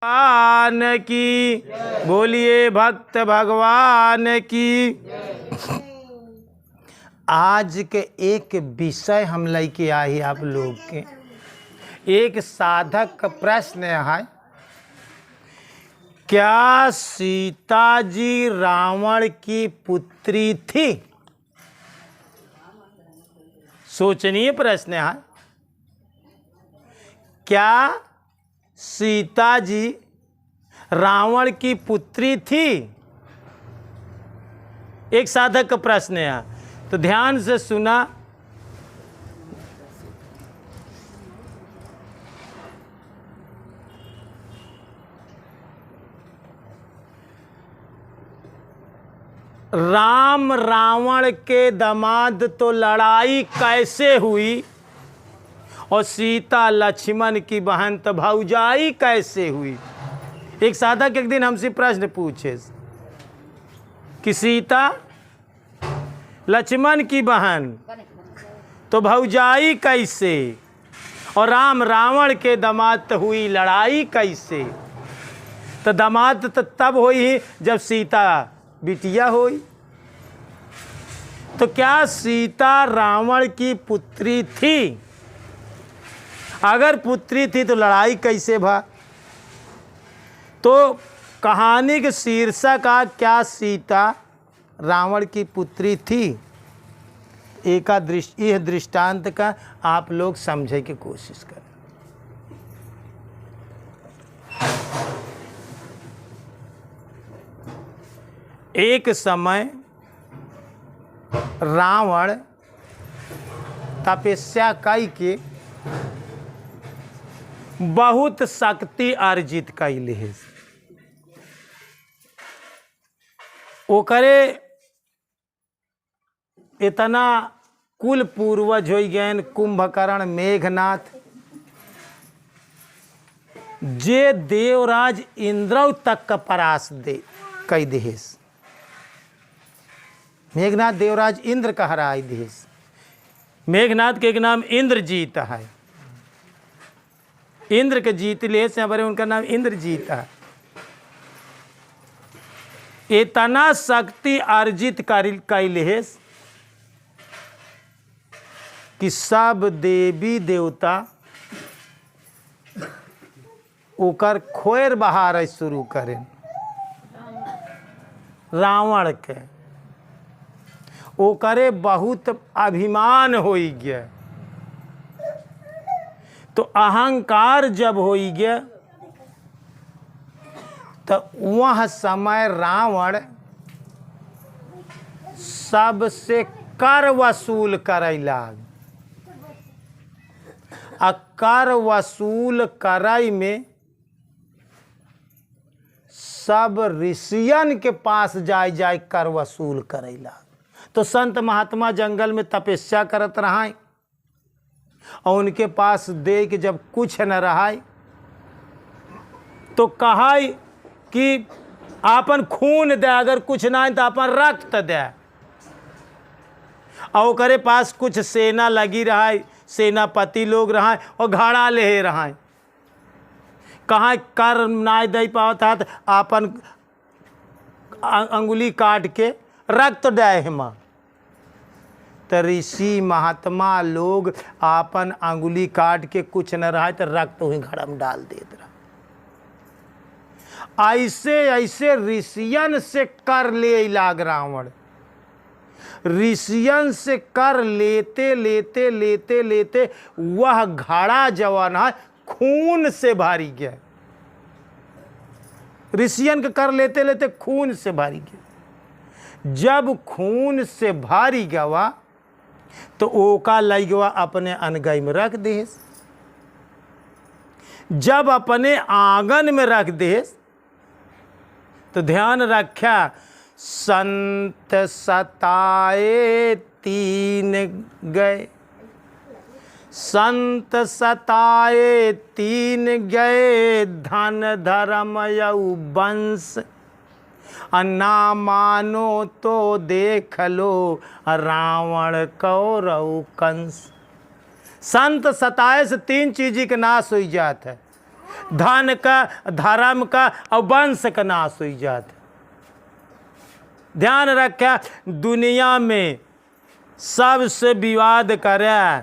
भगवान की बोलिए, भक्त भगवान की। आज के एक विषय हम लेके आई आप लोग के, एक साधक का प्रश्न है, क्या सीता जी रावण की पुत्री थी? सोचनीय प्रश्न है। क्या सीता जी रावण की पुत्री थी? एक साधक का प्रश्न है, तो ध्यान से सुना। राम रावण के दामाद तो लड़ाई कैसे हुई, और सीता लक्ष्मण की बहन तो भौजाई कैसे हुई? एक साधक एक दिन हमसे प्रश्न पूछे कि सीता लक्ष्मण की बहन तो भौजाई कैसे, और राम रावण के दामाद तो हुई लड़ाई कैसे? तो दामाद तो तब हुई जब सीता बिटिया हुई। तो क्या सीता रावण की पुत्री थी? अगर पुत्री थी तो लड़ाई कैसे भा? तो कहानी के शीर्षक का क्या सीता रावण की पुत्री थी? यह दृष्टांत का आप लोग समझे की कोशिश करें। एक समय रावण तपस्या कई के बहुत शक्ति अर्जित कैले है। ओकरे इतना कुल पूर्वज हो गए कुंभकर्ण, मेघनाथ, जे देवराज इंद्र तक का परास दे कई देश। मेघनाथ देवराज इंद्र का हराई देश। मेघनाथ के एक नाम इंद्रजीत है। इंद्र के जीत ले से बड़े उनका नाम इंद्रजीत है। इतना शक्ति अर्जित कैले कि सब देवी देवता ओकर खोर बहार शुरू करें रावण के। ओकरे बहुत अभिमान हो गया। तो अहंकार जब हो गया तो वह समय रावण सबसे कर वसूल करे लाग। आ कर वसूल करे में सब ऋषियन के पास जाए कर वसूल करे लाग। तो संत महात्मा जंगल में तपस्या करत रहा, और उनके पास दे के जब कुछ न रहा तो कहा कि आपन खून दे, अगर कुछ ना है तो अपन रक्त दे। और ओकरे पास कुछ सेना लगी रहा है, सेनापति लोग रहा और घड़ा ले रहा है। कहाँ कर ना दे पाता तो आपन अंगुली काट के रक्त दे हिमा। तो ऋषि महात्मा लोग आपन अंगुली काट के कुछ न रहा तो रक्त वही घड़ा में डाल देते रहा। ऐसे ऐसे ऋषियन से कर ले लाग रावण। ऋषियन से कर लेते लेते लेते लेते वह घड़ा जवान है खून से भारी गया। ऋषियन के कर लेते लेते खून से भारी गया। जब खून से भारी गवा तो ओका लगवा अपने अनगई में रख दे। जब अपने आंगन में रख दे तो ध्यान रखा, संत सताए तीन गए। संत सताए तीन गए, धन धर्म यऊ वंश। ना मानो तो देख लो रावण कौरव कंस। संत सताए से तीन चीज के नाश हो जाता है। धन का, धर्म का और वंश का नाश हो जाता। ध्यान रखा, दुनिया में सबसे विवाद करे,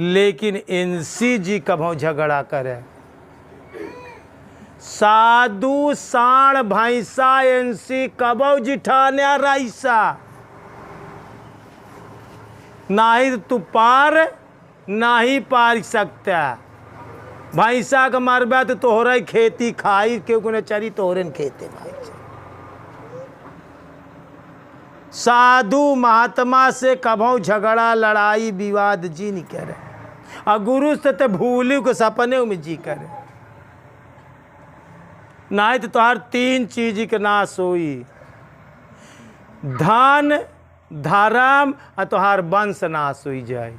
लेकिन एनसी जी कभों झगड़ा करे। साधु साण भैंसा एनसी कबो जिठान्या राइसा, ना ही तू पार ना ही पार सकता। भैंसा का मरबा तो तोहरा खेती खाई, क्योंकि न चरी तोहरे खेते भाई। साधु महात्मा से कभों झगड़ा लड़ाई विवाद जी नहीं करे, और गुरु से तो भूलू को सपने में जी करे। नहीं तो तोहार तीन चीज के नाश होई, धन धर्म और तोहार वंश नाश हो जाए।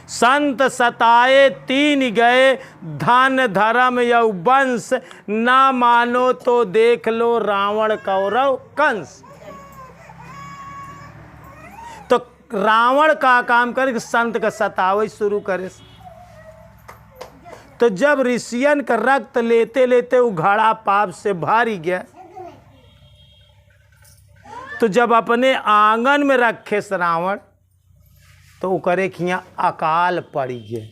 संत सताए तीन गए, धन धर्म या वंश, ना मानो तो देख लो रावण कौरव कंस। तो रावण का काम करे, संत का सतावे शुरू करे। तो जब ऋषियन का रक्त लेते लेते वो घड़ा पाप से भारी गया, तो जब अपने आंगन में रखे रावण, तो वो करे कि यहाँ अकाल पड़ी गए।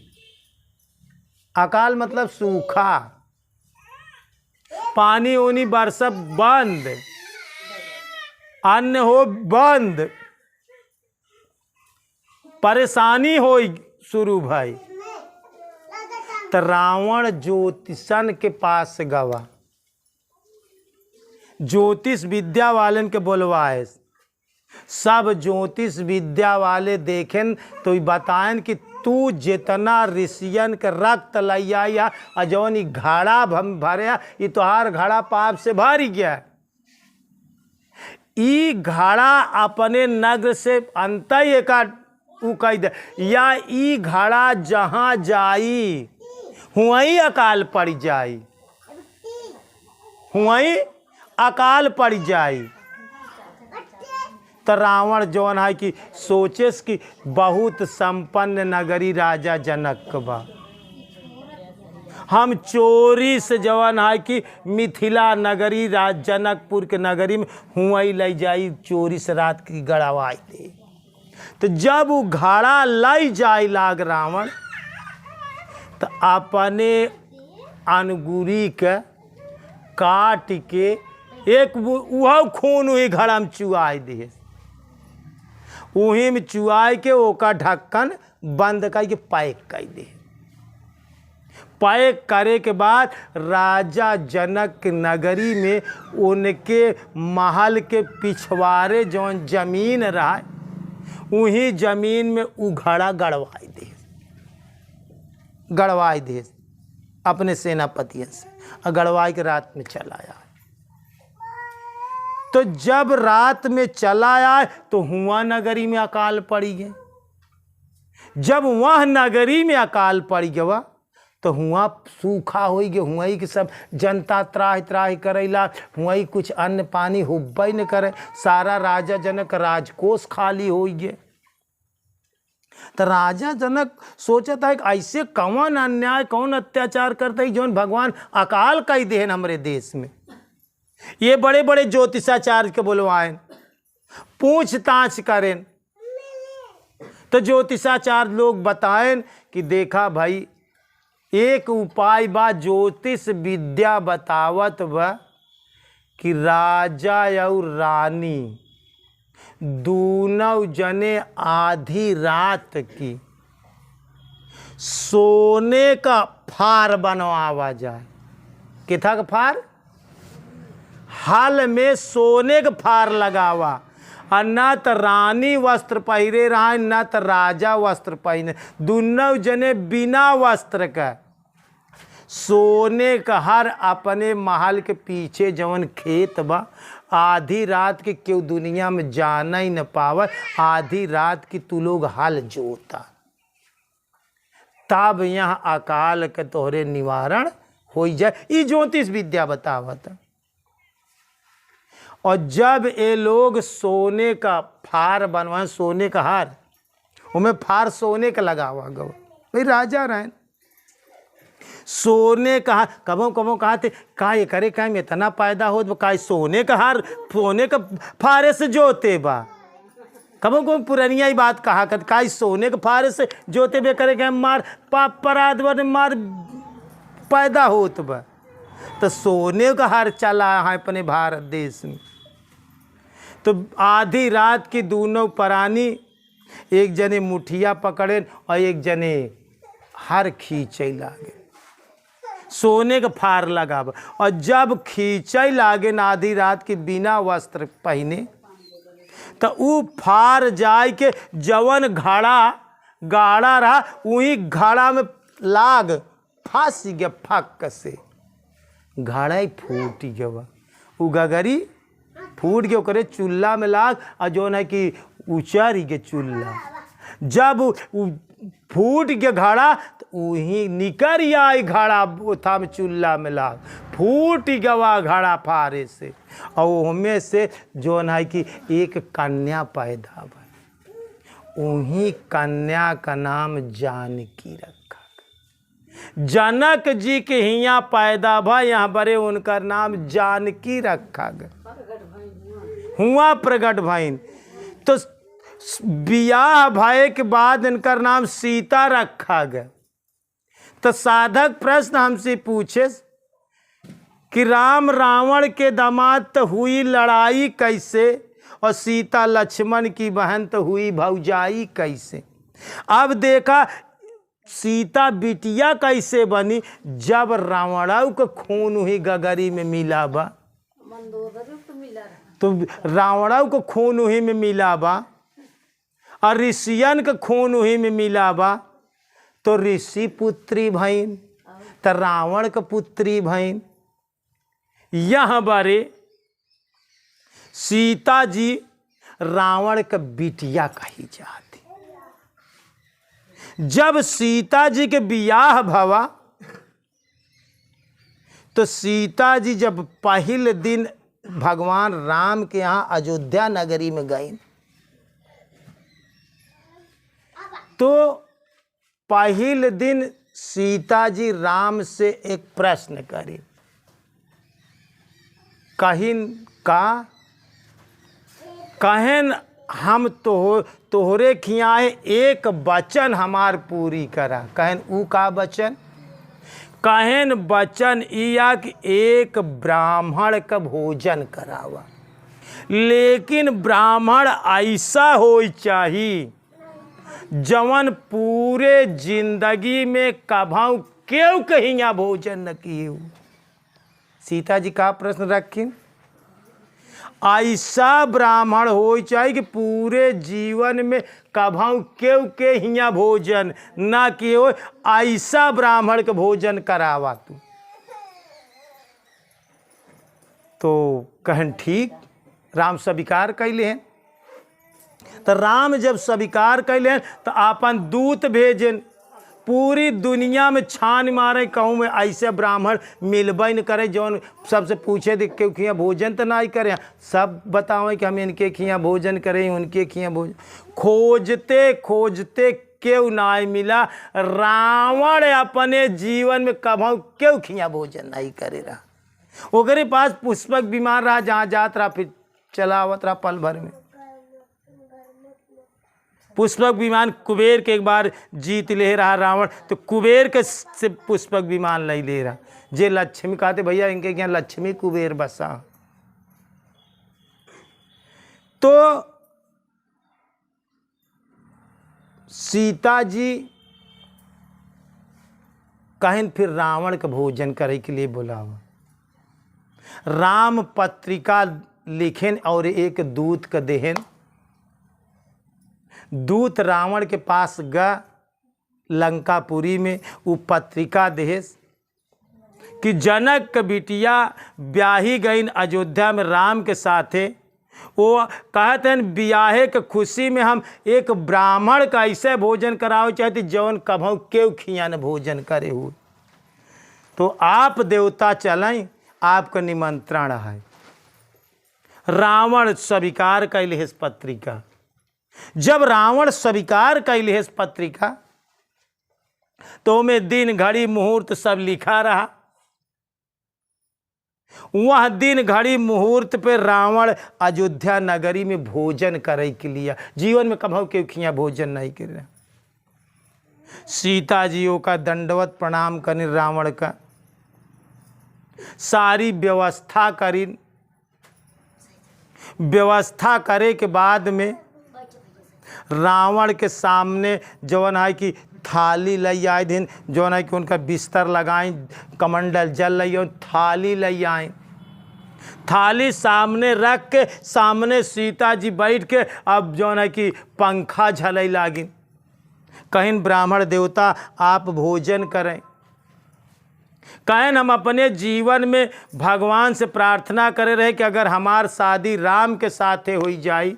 अकाल मतलब सूखा, पानी ओनी बरसत बंद, अन्न हो बंद, परेशानी हो शुरू भाई। तो रावण ज्योतिषन के पास गवा, ज्योतिष विद्या वालन के बोलवाए। सब ज्योतिष विद्या वाले देखें तो बताएं कि तू जितना ऋषियन के रक्त लैया या जौन ई घड़ा भरे, ये तोहार घड़ा पाप से भरी गया। ई घड़ा अपने नगर से अंत एक कह दे, या ई घड़ा जहाँ जाई हुई अकाल पड़ जाई, हुई अकाल पड़ जाई। तो रावण जौन है कि सोचेस कि बहुत संपन्न नगरी राजा जनक बा, हम चोरी से जवन है कि मिथिला नगरी राज जनकपुर के नगरी में हुआ ले जाई, चोरी से रात की गड़ावाई दे। तो जब वो घड़ा लाई जाए लाग रावण, तो अपने अनगुरी के काट के एक वह खून वही घड़ा में चुआई दे, वही में चुआई के ओका ढक्कन बंद करके पैक कर दे। पैक करे के बाद राजा जनक के नगरी में उनके महल के पिछवाड़े जौन जमीन रहा, वही जमीन में उघड़ा गड़वाई दे, गड़वाई दे अपने सेनापतियों से, और गड़वाई के रात में चला आया। तो जब रात में चला आया तो हुआ नगरी में अकाल पड़ी गए। जब वह नगरी में अकाल पड़ गया तो हुआ सूखा हो गया, हुआ ही कि सब जनता त्राहि त्राहि करेला, हुआ ही कुछ अन्न पानी हुब्बई न करे, सारा राजा जनक राजकोष खाली हो गए। तो राजा जनक सोचता है कि ऐसे कौन अन्याय कौन अत्याचार करता है जौन भगवान अकाल कई देन हमरे देश में। ये बड़े बड़े ज्योतिषाचार्य के बुलवाएं, पूछताछ करें। तो ज्योतिषाचार्य लोग बताएं कि देखा भाई, एक उपाय बा, ज्योतिष विद्या बतावत बा कि राजा और रानी दोनों जने आधी रात की सोने का फार बनवावा जाए। किथा का फार? हाल में सोने का फार लगावा, और न तो रानी वस्त्र पहरे रहा, न तो राजा वस्त्र पहने, दोनों जने बिना वस्त्र का सोने का हर अपने महल के पीछे जवन खेत बा, आधी रात के क्यों दुनिया में जाना ही न पावे, आधी रात की तू लोग हल जोता, तब यहाँ अकाल के तोहरे निवारण हो जाए। ये ज्योतिष विद्या बतावत। और जब ये लोग सोने का फार बनवाए, सोने का हार, उनमें फार सोने का लगावा गवा, भाई राजा रहें, सोने का हार, कबो कबो कहा थे का ये करे का में इतना पैदा हो का सोने का हार सोने का फारे से जोते बा। कबो कबो पुरानिया ही बात कहा कर का सोने के फारे से जोते बे करे का मार पराध मार पैदा होत बा। तो सोने का हार चला है अपने भारत देश में। तो आधी रात की दोनों प्राणी एक जने मुठिया पकड़े और एक जने हार खींचे लागे, सोने का फार लगाब। और जब खींचे लागे आधी रात की बिना वस्त्र पहने तो ऊ फार जाए के जवन गाड़ा रहा वही घाड़ा में लाग फांस गया, फक से घाड़ा ही फूट गया। ऊ गगरी फूट के ओकरे चूल्हा में लाग और जो है कि उचारी के चूल्हा। जब फूट के घाड़ा तो वही निकर आई घाड़ा था में चूल्हा में लाग फूट गवा घाड़ा फारे से। और उनमें से जो है कि एक कन्या पैदा भई, वही कन्या का नाम जानकी रखा। जनक जी के हिया पैदा भा, यहाँ बड़े उनका नाम जानकी रखा गया, हुआ प्रगट भाई। तो बियाह भय के बाद इनका नाम सीता रखा गया। तो साधक प्रश्न हमसे पूछे कि राम रावण के दामाद तो हुई लड़ाई कैसे और सीता लक्ष्मण की बहन तो हुई भौजाई कैसे। अब देखा सीता बिटिया कैसे बनी, जब रावणाऊ का खून हुई गगरी में मिला बा, तो रावणाऊ को खून उही में मिला बा और ऋषियन का खून उही में मिला बा। तो ऋषि पुत्री भईन तो रावण का पुत्री भईन। यह बारे सीता जी रावण का बिटिया कही जाती। जब सीता जी के बियाह भवा तो सीता जी जब पहले दिन भगवान राम के यहाँ अयोध्या नगरी में गई तो पहले दिन सीता जी राम से एक प्रश्न करी, कहें हम तोहरे खियाए एक वचन हमार पूरी करा। कहें ऊ का वचन, कहें वचन इया कि एक ब्राह्मण का भोजन करावा, लेकिन ब्राह्मण ऐसा हो चाहिए जवन पूरे जिंदगी में कभाऊ क्यों कहीं भोजन न किए। सीता जी का प्रश्न रखी, ऐसा ब्राह्मण हो चाहिए कि पूरे जीवन में कभाऊ क्यों के हिया भोजन ना किए, ऐसा ब्राह्मण का भोजन करावा तू। तो कहन ठीक, राम स्वीकार कैले हैं। तो राम जब स्वीकार कैले तो अपन दूत भेजन पूरी दुनिया में छान मारे, कहूँ में ऐसे ब्राह्मण मिलबे न करे जौन सबसे पूछे दे क्यों खिया भोजन तो नहीं करें, सब बतावें कि हम इनके खिया भोजन करें उनके खिया भोजन। खोजते खोजते क्यों नहीं मिला, रावण अपने जीवन में कभी क्यों खिया भोजन नहीं करे रहा। ओकरे पास पुष्पक बीमार रहा, जहाँ जात रहा फिर चलावत रहा पल भर में। पुष्पक विमान कुबेर के एक बार जीत ले रहा रावण, तो कुबेर के से पुष्पक विमान नहीं ले रहा। जे लक्ष्मी कहते भैया इनके यहाँ लक्ष्मी कुबेर बसा। तो सीता जी कहें फिर रावण का भोजन करे के लिए बुलावा। राम पत्रिका लिखें और एक दूत का देहन। दूत रावण के पास गा लंकापुरी में, वो पत्रिका देहेस कि जनक का बिटिया ब्याही गई अयोध्या में राम के साथे। वो कहते हैं ब्याहे के खुशी में हम एक ब्राह्मण का ऐसे भोजन कराओ चाहते जौन कभू केव खिया न भोजन करे हो। तो आप देवता चलें, आपका निमंत्रण है। रावण स्वीकार कैले इस पत्रिका। जब रावण स्वीकार कैले इस पत्रिका तो में दिन घड़ी मुहूर्त सब लिखा रहा। वह दिन घड़ी मुहूर्त पे रावण अयोध्या नगरी में भोजन करे के लिए, जीवन में कभी के खिया भोजन नहीं कर रहा। सीता जियों का दंडवत प्रणाम करी, रावण का सारी व्यवस्था करी। व्यवस्था करे के बाद में रावण के सामने जवन है कि थाली लई आए दिन, जवन है कि उनका बिस्तर लगाएं, कमंडल जल लई, थाली लई आए। थाली सामने रख के सामने सीता जी बैठ के अब जवन है कि पंखा झलई लागिन। कहीं ब्राह्मण देवता आप भोजन करें। कहें हम अपने जीवन में भगवान से प्रार्थना करे रहे कि अगर हमार शादी राम के साथे हो जाए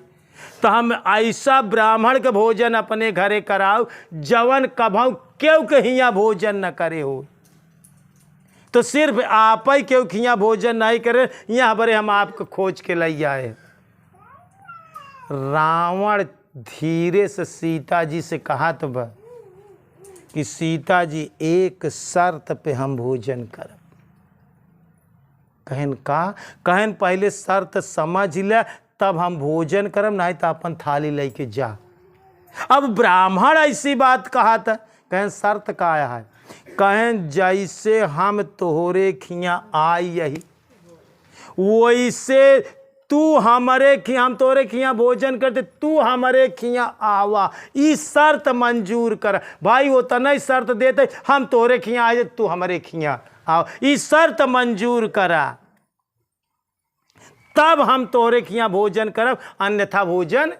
तो हम ऐसा ब्राह्मण के भोजन अपने घरे कराओ जवन कभू क्यों कहिया भोजन न करे हो। तो सिर्फ आप ही क्यों खिया भोजन नहीं करे, यहाँ बड़े हम आपको खोज के ले आए। रावण धीरे से सीता जी से कहा तो बा कि सीता जी एक शर्त पे हम भोजन करब। कहन का, कहन पहले शर्त समझ ले तब हम भोजन करब, नहीं तो अपन थाली लेके जा। अब ब्राह्मण ऐसी बात कहा था। कहन शर्त का आया है, कहन जैसे हम तोहरे खिया आई यही वैसे तू हमारे खिया, हम तोरे खिया भोजन करते, तू हमारे खिया आवा। ई शर्त मंजूर कर भाई। वो तो नहीं शर्त देते हम तोरे खिया आए तू हमारे खिया आओ, ई शर्त मंजूर करा तब हम तोरे खिया भोजन करब, अन्यथा भोजन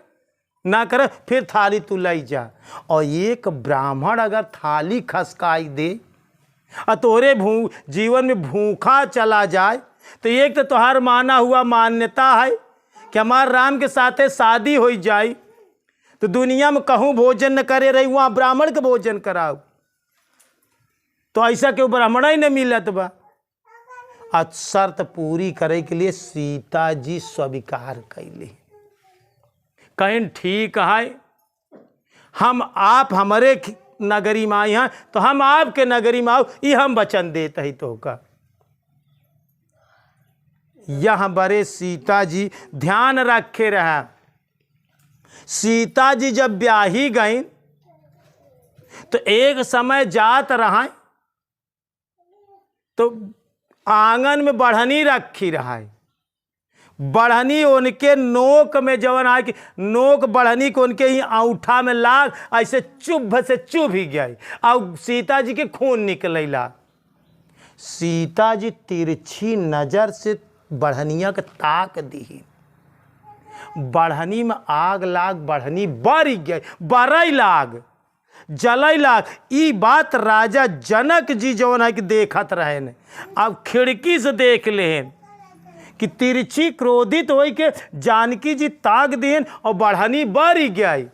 ना कर। फिर थाली तू लाई जा। और एक ब्राह्मण अगर थाली खसकाई दे और तोरे जीवन में भूखा चला जाए तो एक तो तुम्हार माना हुआ मान्यता है कि हमार राम के साथे शादी हो जाए तो दुनिया में कहूँ भोजन न करे रही, वहाँ ब्राह्मण के भोजन कराओ। तो ऐसा क्यों ब्राह्मण ही न मिलत बा। आज शर्त पूरी करे के लिए सीता जी स्वीकार कैली। कहीं ठीक है, हम आप हमारे नगरी में आए हैं तो हम आपके नगरी में आओ, ये हम वचन देते ही तो का। यह बड़े सीता जी ध्यान रखे रहा। सीता जी जब ब्याही गई तो एक समय जात रहा तो आंगन में बढ़नी रखी रहा। बढ़नी उनके नोक में जवन आए कि नोक बढ़नी को उनके ही औंठा में लाग ऐसे चुभ से चुभ ही गया और सीता जी के खून निकलेला। सीता जी तिरछी नजर से बढ़निया के ताक दी। बढ़नी में आग लाग, बढ़नी बढ़ गई, बरई लाग, जलई लाग। ई बात राजा जनक जी जवन है कि देखत रहे न, अब खिड़की से देख लेन कि तिरछी क्रोधित हो के जानकी जी ताक देन और बढ़नी बढ़ गई।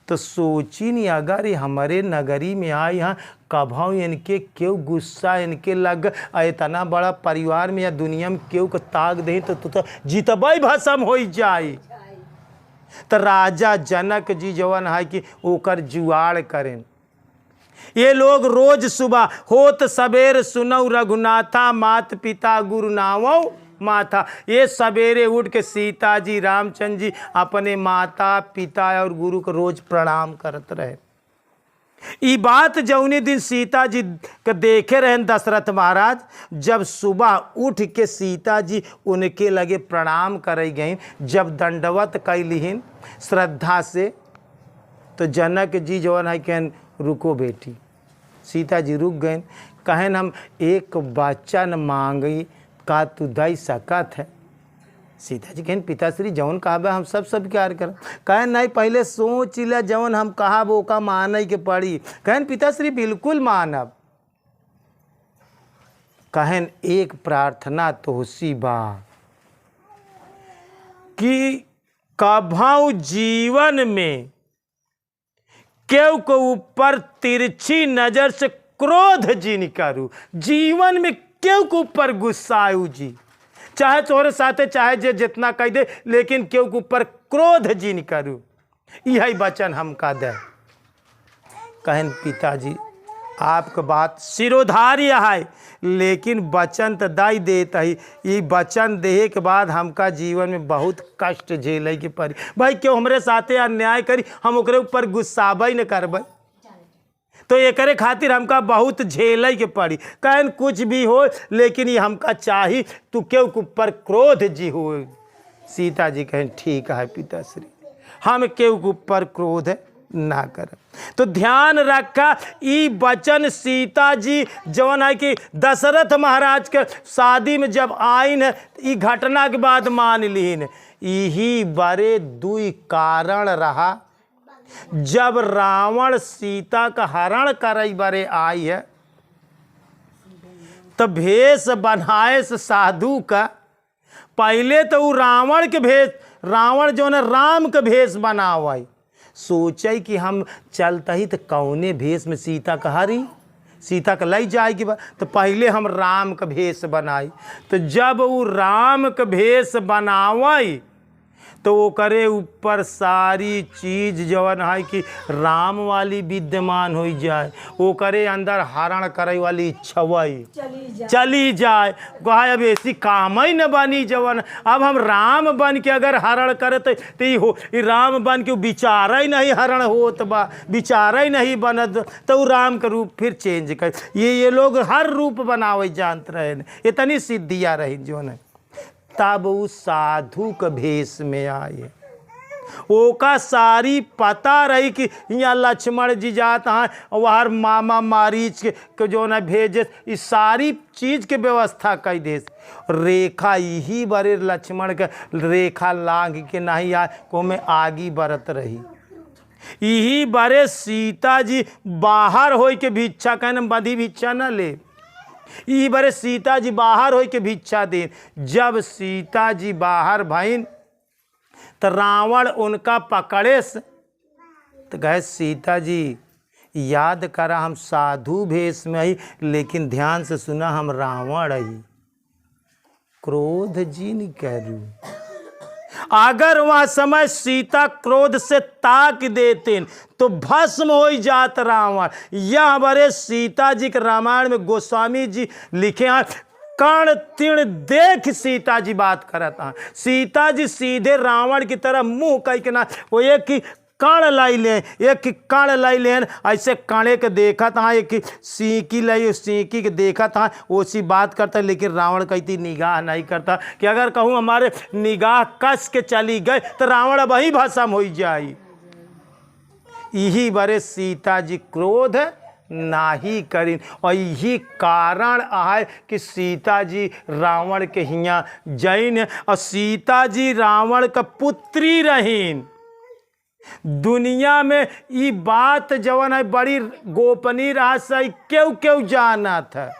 तो सोची नहीं अगर ये हमारे नगरी में आए यहाँ कभाऊ इनके क्यों गुस्सा इनके लग, इतना बड़ा परिवार में या दुनिया में क्यों को ताक दे तो जीतबई भसम हो जाए। तो राजा जनक जी जवन है कि ओकर जुआड़ करें। ये लोग रोज सुबह होत सवेर सुनौ रघुनाथा, मात पिता गुरु नावो माथा। ये सवेरे उठ के सीता जी रामचंद्र जी अपने माता पिता और गुरु को रोज प्रणाम करत रहे। ई बात जौनी दिन सीता जी के देखे रहे दशरथ महाराज, जब सुबह उठ के सीता जी उनके लगे प्रणाम करे गई, जब दंडवत कैलिहिन श्रद्धा से, तो जनक जी जवन है कहन रुको बेटी। सीता जी रुक गए। कहन हम एक वचन मांगी का तू दई सकत है। सीता जी कहन पिताश्री जवन कहा हम सब स्वीकार कर। कहन नहीं पहले सोच लिया जवन हम कहा वो का माने के पड़ी। कहन पिताश्री बिल्कुल मानब। कहन एक प्रार्थना तोहसी बा कि कभाऊ जीवन में केव को ऊपर तिरछी नजर से क्रोध जी नहीं करू। जीवन में केव के ऊपर गुस्सा आयु जी, चाहे तोहरे साथे चाहे जे जितना कह दे, लेकिन केव के ऊपर क्रोध जी नहीं करू। यही वचन हम का दे। कहन पिताजी आपका बात सिरोधार्य है, लेकिन वचन तो दाई देत है। ये वचन देहे के बाद हमका जीवन में बहुत कष्ट झेले के पड़ी। भाई क्यों हमरे साथे अन्याय करी, हम ओकरे ऊपर गुस्साबे न करबै, तो एकरे खातिर हमका बहुत झेले के पड़ी। कहन कुछ भी हो लेकिन ये हमका चाही, तू क्यों ऊपर क्रोध जी हो। सीता जी कहन ठीक है पिताश्री, हम क्यों ऊपर क्रोध ना कर। तो ध्यान रखा ई वचन सीता जी जवन है कि दशरथ महाराज के शादी में जब आइन ई घटना के बाद मान लीन। यही बड़े दुई कारण रहा जब रावण सीता का हरण करे बरे आई है, तो भेष बनाए से साधु का। पहले तो वो रावण के भेष, रावण जो है राम के भेष बनावाई, सोचे कि हम चलता ही तो कौने भेष में सीता का हरी, सीता का लई जाएगी। तो पहले हम राम का भेष बनाई। तो जब वो राम का भेष बनावाई तो वो करे ऊपर सारी चीज जवन है कि राम वाली विद्यमान हो जाए, वो करे अंदर हरण करे वाली छवई चली जाए। कहा अब ऐसी काम ही न बनी जवन, अब हम राम बन के अगर हरण करे तो ये राम बन के विचार ही नहीं हरण होत बा, विचार ही नहीं बनत, तो राम का रूप फिर चेंज कर। ये लोग हर रूप बनावे जानते रहे, इतनी सिद्धियाँ रही जो है। तब वो साधु के भेष में आए, ओका सारी पता रही कि यहाँ लक्ष्मण जी जाता है, वहाँ मामा मारीच के जो न भेजे, इस सारी चीज के व्यवस्था कई दे। रेखा यही बड़े लक्ष्मण के रेखा लांग के नहीं आए को में आगी बरत रही। यही बड़े सीता जी बाहर हो के भिक्षा कहने बधी भिक्षा न ले, ई बरे सीता जी बाहर हो के भिक्षा दे। जब सीता जी बाहर भईन तो रावण उनका पकड़े से, तो कहे सीता जी याद करा हम साधु भेष में आई, लेकिन ध्यान से सुना हम रावण आई, क्रोध जी नहीं करूँ। अगर वह समय सीता क्रोध से ताक देते तो भस्म हो जात रावण। यह बड़े सीता जी के रामायण में गोस्वामी जी लिखे हैं, कण तिण देख सीता जी बात करता। सीता जी सीधे रावण की तरह मुंह कह के ना, वो एक ही कण लाई ले, एक कण लाई लेन, ऐसे कणे के देखा था, एक सीकी लाई सीकी के देखा था, उसी बात करता। लेकिन रावण कहती निगाह नहीं करता कि अगर कहूँ हमारे निगाह कस के चली गए तो रावण वही भस्म हो जाए। यही बड़े सीता जी क्रोध नाही करीन, और यही कारण है कि सीता जी रावण के हियाँ जैन, और सीता जी रावण का पुत्री रहीन। दुनिया में ये बात जवन है बड़ी गोपनीय रहस्य, क्यों क्यों जाना था।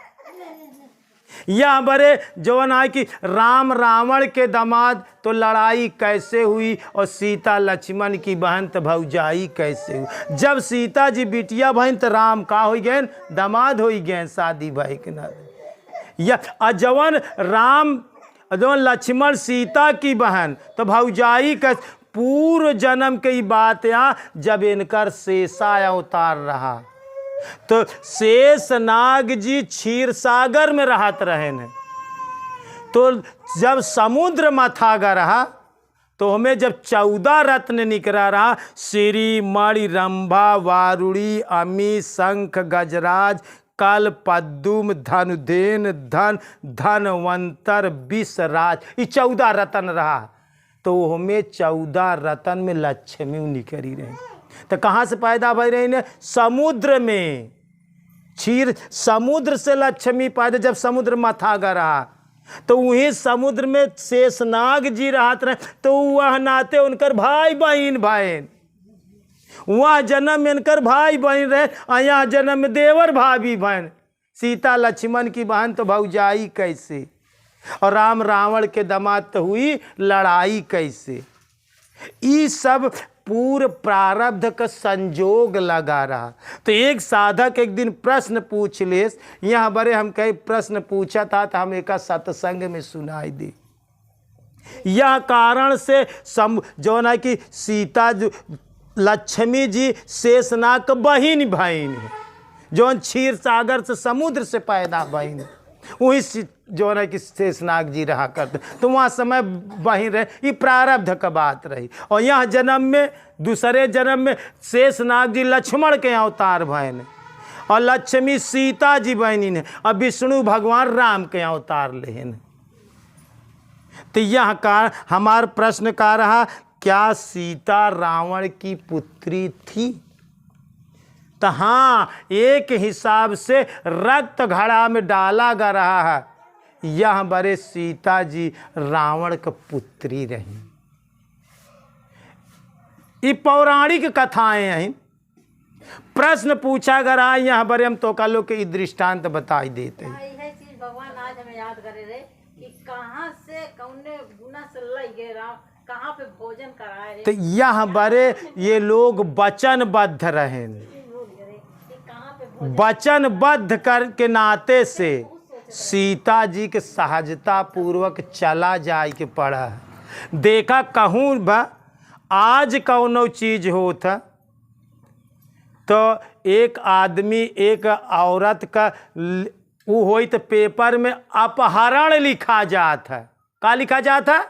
यह बड़े जवन है कि राम रावण के दामाद तो लड़ाई कैसे हुई, और सीता लक्ष्मण की बहन तो भौजाई कैसे हुई। जब सीता जी बिटिया बहन तो राम का हो गए, दामाद हो गए, शादी भाई के नाते। या जवन राम जवन लक्ष्मण सीता की बहन तो भौजाई कैसे। पूर्व जन्म की बात यहाँ जब इनकर शेषा अवतार रहा तो शेष नाग जी क्षीर सागर में रहत रहे ने। तो जब समुद्र मथागा रहा तो हमें जब 14 रत्न निकला रहा, श्री मणि रंभा वारुणी अमी शंख गजराज कल पद्दुम धनुधेन धन धनवंतर विषराज, ये 14 रत्न रहा। तो हमें 14 रत्न में लक्ष्मी निकली रही। तो कहाँ से पैदा भई रही ने? समुद्र में। क्षीर समुद्र से लक्ष्मी पैदा, जब समुद्र मथागा रहा तो वहीं समुद्र में शेषनाग जी रहते रहे, तो वह नाते उनकर भाई बहन वह जन्म में इनकर भाई बहन रहे, यहाँ जन्म में देवर भाभी बहन। सीता लक्ष्मण की बहन तो भौजाई कैसे, और राम रावण के दामाद तो हुई लड़ाई कैसे। ये सब पूर्व प्रारब्ध का संजोग लगा रहा। तो एक साधक एक दिन प्रश्न पूछ ले, यहाँ बड़े हम कई प्रश्न पूछा था तो हम एक सत्संग में सुनाई दे। यह कारण से जो ना कि सीता लक्ष्मी जी शेषनाग का बहिन बहन है, जौन क्षीर सागर से समुद्र से पैदा बहन, वही जो है कि शेषनाग जी रहा करते। तो वहाँ समय बहिन रहे, ये प्रारब्ध का बात रही। और यहाँ जन्म में, दूसरे जन्म में शेषनाग जी लक्ष्मण के अवतार बहन, और लक्ष्मी सीता जी बहनी ने, और विष्णु भगवान राम के अवतार लेन। तो यह का हमारा प्रश्न का रहा, क्या सीता रावण की पुत्री थी? तो हाँ, एक हिसाब से रक्त घड़ा में डाला जा रहा है, यह बड़े सीता जी रावण का पुत्री रही। ये पौराणिक कथाएं हैं। प्रश्न पूछा गया रहा, यहाँ बड़े हम तो लोग के दृष्टांत बताई देते हैं। यह चीज भगवान आज हमें याद करे रहे कि कहाँ से कौने गुना से लई गए राम, कहाँ पे भोजन कराए रहे। तो यह बड़े ये लोग वचनबद्ध रहे, वचनबद्ध कर के नाते से सीता जी के सहजता पूर्वक चला जाए के पड़ा है। देखा कहूँ बा आज कौनो चीज होता तो एक आदमी एक औरत का वो होई तो पेपर में अपहरण लिखा जाता है। का लिखा जाता है?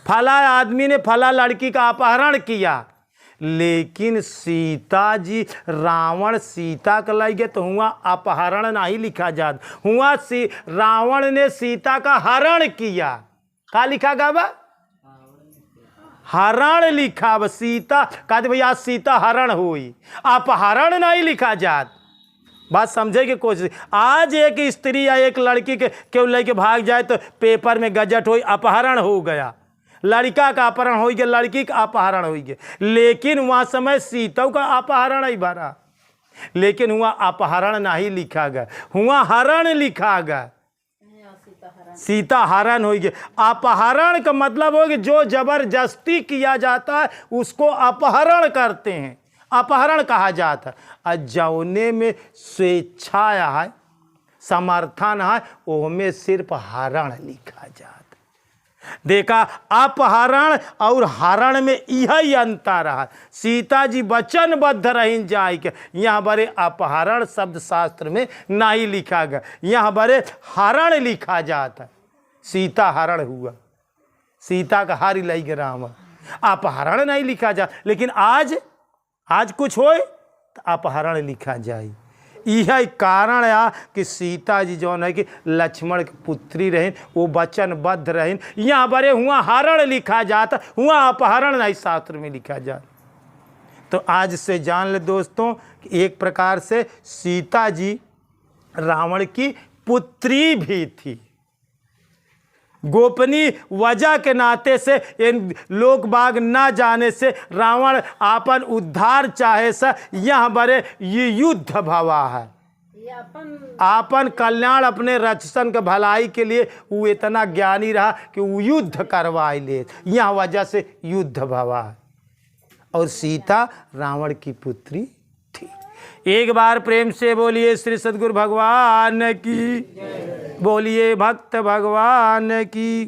फला आदमी ने फला लड़की का अपहरण किया। लेकिन सीता जी रावण सीता का लाई गए तो हुआ अपहरण नहीं लिखा जाता, हुआ रावण ने सीता का हरण किया। का लिखा गा बा? हरण लिखा बा। सीता कहते भैया सीता हरण हुई, अपहरण नहीं लिखा जात। बात समझे की कोशिश। आज एक स्त्री या एक लड़की के क्यों लेके भाग जाए तो पेपर में गजट हुई अपहरण हो गया, लड़का का अपहरण हो गया, लड़की का अपहरण हो गया। लेकिन वहाँ समय सीता का अपहरण ही भरा, लेकिन हुआ अपहरण नहीं लिखा गया, हुआ हरण लिखा गया। सीता हरण हो गया। अपहरण का मतलब हो गया जो जबरदस्ती किया जाता है उसको अपहरण करते हैं, अपहरण कहा जाता है। और जौने में स्वेच्छा है, समर्थन है, उसमें सिर्फ हरण लिखा जाता। देखा, अपहरण और हरण में यही अंतर है। सीता जी वचनबद्ध रही जाए के, यहाँ बड़े अपहरण शब्द शास्त्र में नहीं लिखा गया, यहाँ बड़े हरण लिखा जाता। सीता हरण हुआ, सीता का हर लई के राम, अपहरण नहीं लिखा जा। लेकिन आज कुछ होए तो अपहरण लिखा जाए। यह कारण है कि सीता जी जो है कि लक्ष्मण की पुत्री रहें, वो वचनबद्ध रहें। यहाँ बड़े हुआ हरण लिखा जाता, हुआ अपहरण नहीं शास्त्र में लिखा जाता। तो आज से जान ले दोस्तों कि एक प्रकार से सीता जी रावण की पुत्री भी थी। गोपनीय वजह के नाते से, इन लोग बाग ना जाने से रावण आपन उद्धार चाहे से यह बड़े ये युद्ध भवा है। आपन कल्याण अपने रक्षण के भलाई के लिए वो इतना ज्ञानी रहा कि वो युद्ध करवाए ले, यह वजह से युद्ध भवा है। और सीता रावण की पुत्री थी। एक बार प्रेम से बोलिए श्री सद्गुरु भगवान की, बोलिए भक्त भगवान की।